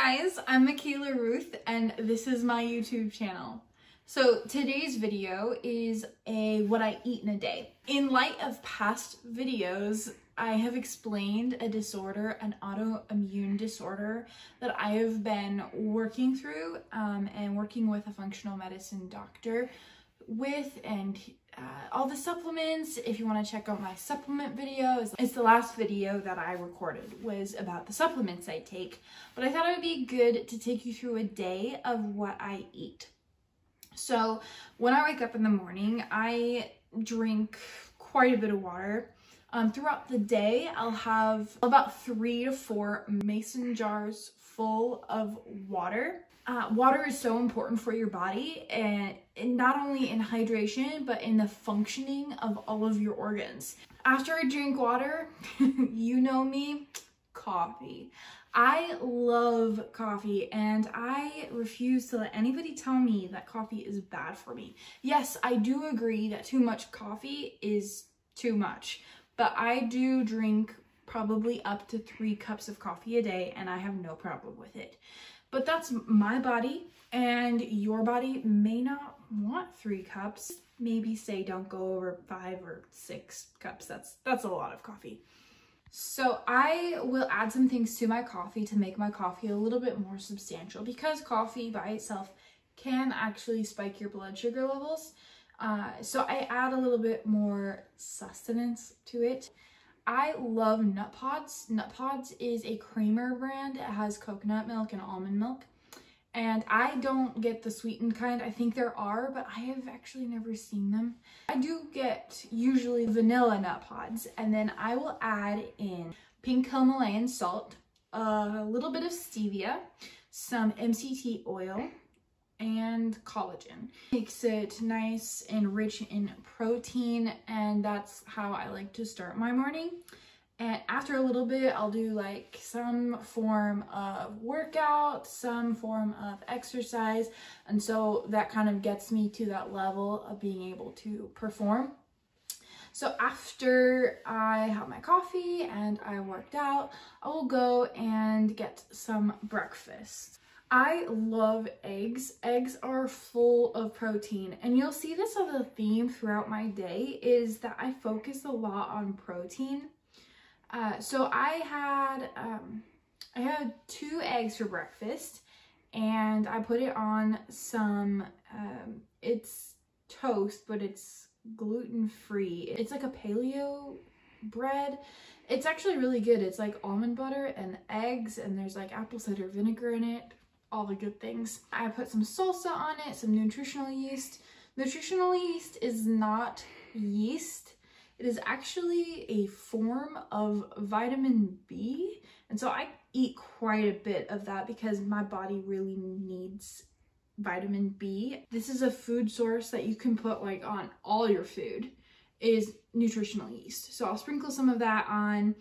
guys, I'm Michayla Ruth and this is my YouTube channel. So today's video is a what I eat in a day. In light of past videos, I have explained a disorder, an autoimmune disorder that I have been working through and working with a functional medicine doctor with, and all the supplements. If you want to check out my supplement video, it's the last video that I recorded was about the supplements I take, but I thought it would be good to take you through a day of what I eat. So when I wake up in the morning, I drink quite a bit of water. Throughout the day, I'll have about 3 to 4 mason jars full of water. Water is so important for your body, and not only in hydration, but in the functioning of all of your organs. After I drink water, you know me, coffee. I love coffee, and I refuse to let anybody tell me that coffee is bad for me. Yes, I do agree that too much coffee is too much, but I do drink probably up to 3 cups of coffee a day, and I have no problem with it. But that's my body, and your body may not want 3 cups. Maybe say don't go over 5 or 6 cups. That's a lot of coffee. So I will add some things to my coffee to make my coffee a little bit more substantial, because coffee by itself can actually spike your blood sugar levels. So I add a little bit more sustenance to it. I love Nut Pods. Nut Pods is a creamer brand. It has coconut milk and almond milk. And I don't get the sweetened kind. I think there are, but I have actually never seen them. I do get usually vanilla Nut Pods, and then I will add in pink Himalayan salt, a little bit of stevia, some MCT oil, and collagen. Makes it nice and rich in protein, and that's how I like to start my morning. And after a little bit, I'll do like some form of workout, some form of exercise, and so that kind of gets me to that level of being able to perform. So after I have my coffee and I worked out, I will go and get some breakfast. I love eggs. Eggs are full of protein, and you'll see this as a theme throughout my day, is that I focus a lot on protein. So I had 2 eggs for breakfast, and I put it on some, it's toast, but it's gluten-free. It's like a paleo bread. It's actually really good. It's like almond butter and eggs, and there's like apple cider vinegar in it. All the good things. I put some salsa on it, some nutritional yeast. Nutritional yeast is not yeast. It is actually a form of vitamin B. And so I eat quite a bit of that because my body really needs vitamin B. This is a food source that you can put like on all your food, is nutritional yeast. So I'll sprinkle some of that on,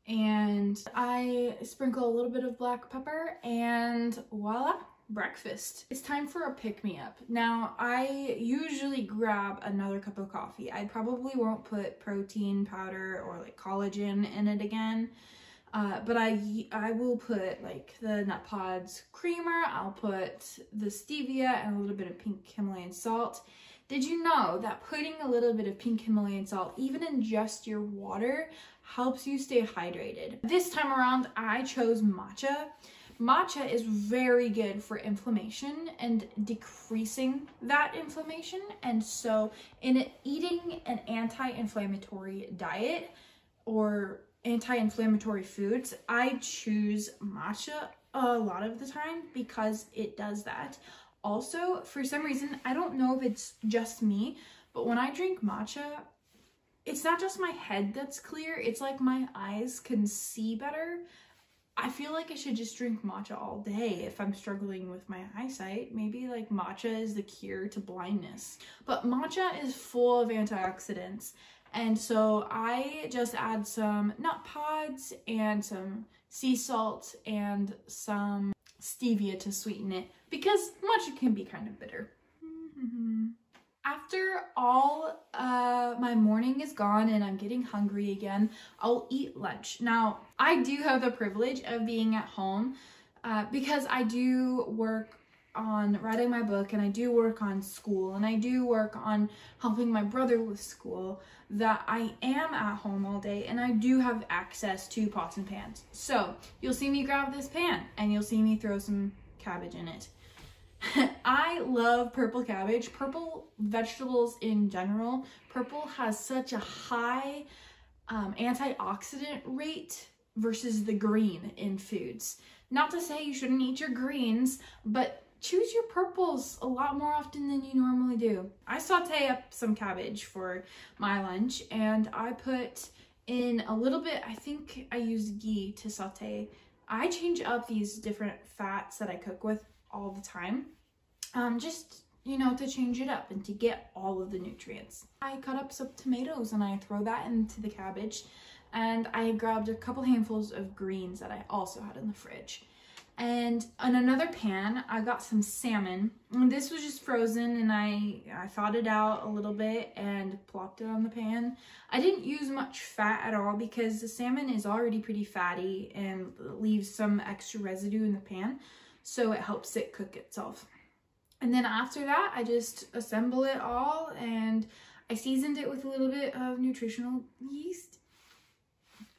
and I sprinkle a little bit of black pepper, and voila, breakfast. It's time for a pick-me-up. Now, I usually grab another cup of coffee. I probably won't put protein powder or like collagen in it again, but I will put like the Nut Pods creamer, I'll put the stevia and a little bit of pink Himalayan salt. Did you know that putting a little bit of pink Himalayan salt, even in just your water, helps you stay hydrated? This time around, I chose matcha. Matcha is very good for inflammation and decreasing that inflammation. And so in eating an anti-inflammatory diet or anti-inflammatory foods, I choose matcha a lot of the time because it does that. Also, for some reason, I don't know if it's just me, but when I drink matcha, it's not just my head that's clear, it's like my eyes can see better. I feel like I should just drink matcha all day if I'm struggling with my eyesight. Maybe like matcha is the cure to blindness. But matcha is full of antioxidants, and so I just add some Nut Pods and some sea salt and some stevia to sweeten it, because matcha can be kind of bitter. After all my morning is gone and I'm getting hungry again, I'll eat lunch. Now, I do have the privilege of being at home because I do work on writing my book, and I do work on school, and I do work on helping my brother with school, that I am at home all day and I do have access to pots and pans. So you'll see me grab this pan and you'll see me throw some cabbage in it. I love purple cabbage, purple vegetables in general. Purple has such a high antioxidant rate versus the green in foods. Not to say you shouldn't eat your greens, but choose your purples a lot more often than you normally do. I saute up some cabbage for my lunch, and I put in a little bit, I think I used ghee to saute. I change up these different fats that I cook with all the time, just, you know, to change it up and to get all of the nutrients. I cut up some tomatoes and I throw that into the cabbage, and I grabbed a couple handfuls of greens that I also had in the fridge. And on another pan, I got some salmon. And this was just frozen, and I thawed it out a little bit and plopped it on the pan. I didn't use much fat at all because the salmon is already pretty fatty and leaves some extra residue in the pan, so it helps it cook itself. And then after that, I just assemble it all, and I seasoned it with a little bit of nutritional yeast,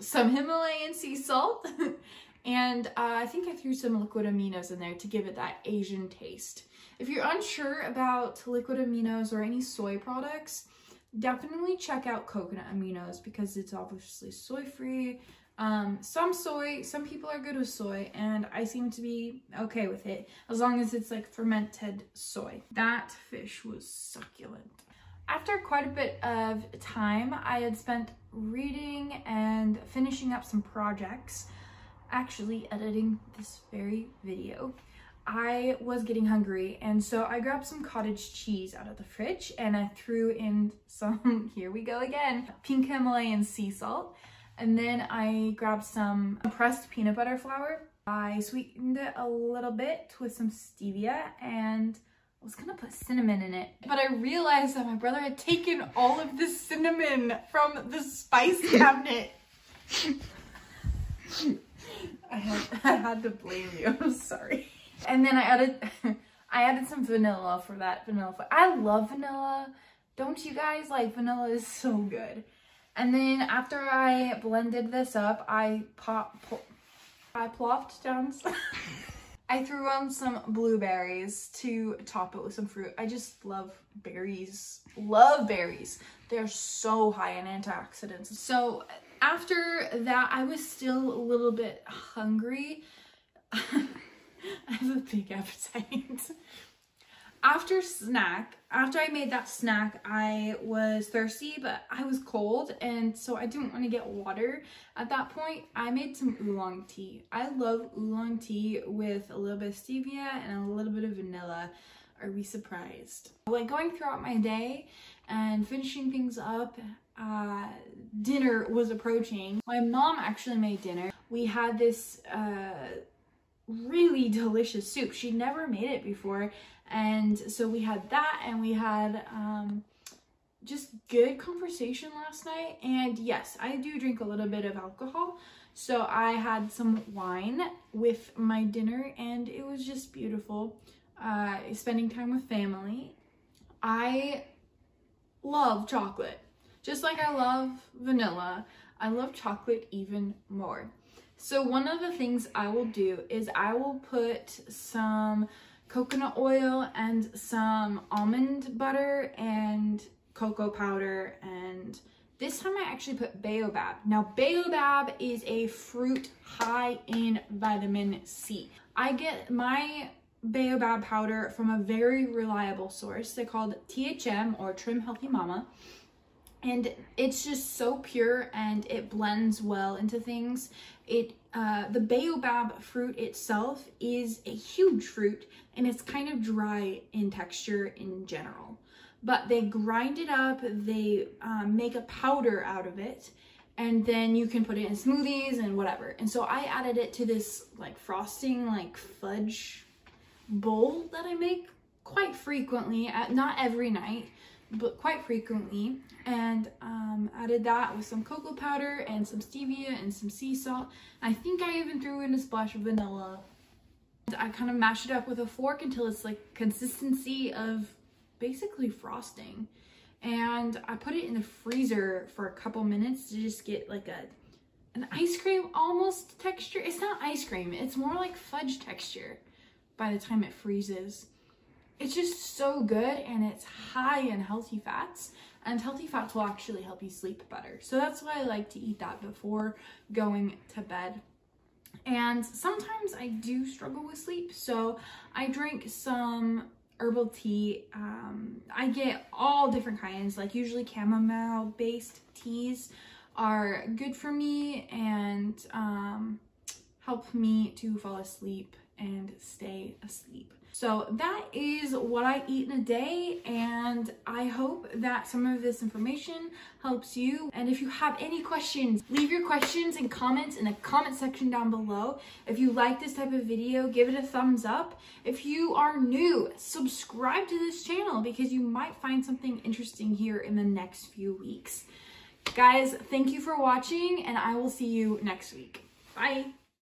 some Himalayan sea salt, and I think I threw some liquid aminos in there to give it that Asian taste. If you're unsure about liquid aminos or any soy products, definitely check out coconut aminos because it's obviously soy-free. Some people are good with soy, and I seem to be okay with it as long as it's like fermented soy. That fish was succulent. After quite a bit of time, I had spent reading and finishing up some projects, actually editing this very video. I was getting hungry, and so I grabbed some cottage cheese out of the fridge and I threw in some, here we go again, pink Himalayan sea salt. And then I grabbed some pressed peanut butter flour. I sweetened it a little bit with some stevia, and I was gonna put cinnamon in it, but I realized that my brother had taken all of the cinnamon from the spice cabinet. I had to blame you, I'm sorry. And then I added some vanilla for that vanilla flavor. I love vanilla. Don't you guys? Like, vanilla is so good. And then after I blended this up, I plopped down I threw on some blueberries to top it with some fruit. I just love berries. Love berries. They're so high in antioxidants. So after that, I was still a little bit hungry. I have a big appetite. After I made that snack, I was thirsty, but I was cold, and so I didn't want to get water at that point. I made some oolong tea. I love oolong tea with a little bit of stevia and a little bit of vanilla. Are we surprised? Like, going throughout my day and finishing things up, dinner was approaching. My mom actually made dinner. We had this really delicious soup. She'd never made it before, and so we had that, and we had just good conversation last night. And yes, I do drink a little bit of alcohol, so I had some wine with my dinner, and it was just beautiful. Spending time with family. I love chocolate. Just like I love vanilla, I love chocolate even more. So one of the things I will do is I will put some coconut oil and some almond butter and cocoa powder, and this time I actually put Baobab. Now, Baobab is a fruit high in vitamin C. I get my Baobab powder from a very reliable source. They're called THM, or Trim Healthy Mama. And it's just so pure, and it blends well into things. The Baobab fruit itself is a huge fruit, and it's kind of dry in texture in general. But they grind it up, they make a powder out of it, and then you can put it in smoothies and whatever. And so I added it to this like frosting, like fudge bowl that I make quite frequently, not every night, but quite frequently, and added that with some cocoa powder and some stevia and some sea salt. I think I even threw in a splash of vanilla. I kind of mash it up with a fork until it's like consistency of basically frosting. And I put it in the freezer for a couple minutes to just get like an ice cream almost texture. It's not ice cream, it's more like fudge texture by the time it freezes. It's just so good, and it's high in healthy fats, and healthy fats will actually help you sleep better. So that's why I like to eat that before going to bed. And sometimes I do struggle with sleep, so I drink some herbal tea. I get all different kinds, like usually chamomile based teas are good for me and help me to fall asleep and stay asleep. So that is what I eat in a day, and I hope that some of this information helps you. And if you have any questions, leave your questions and comments in the comment section down below. If you like this type of video, give it a thumbs up. If you are new, subscribe to this channel because you might find something interesting here in the next few weeks. Guys, thank you for watching, and I will see you next week. Bye.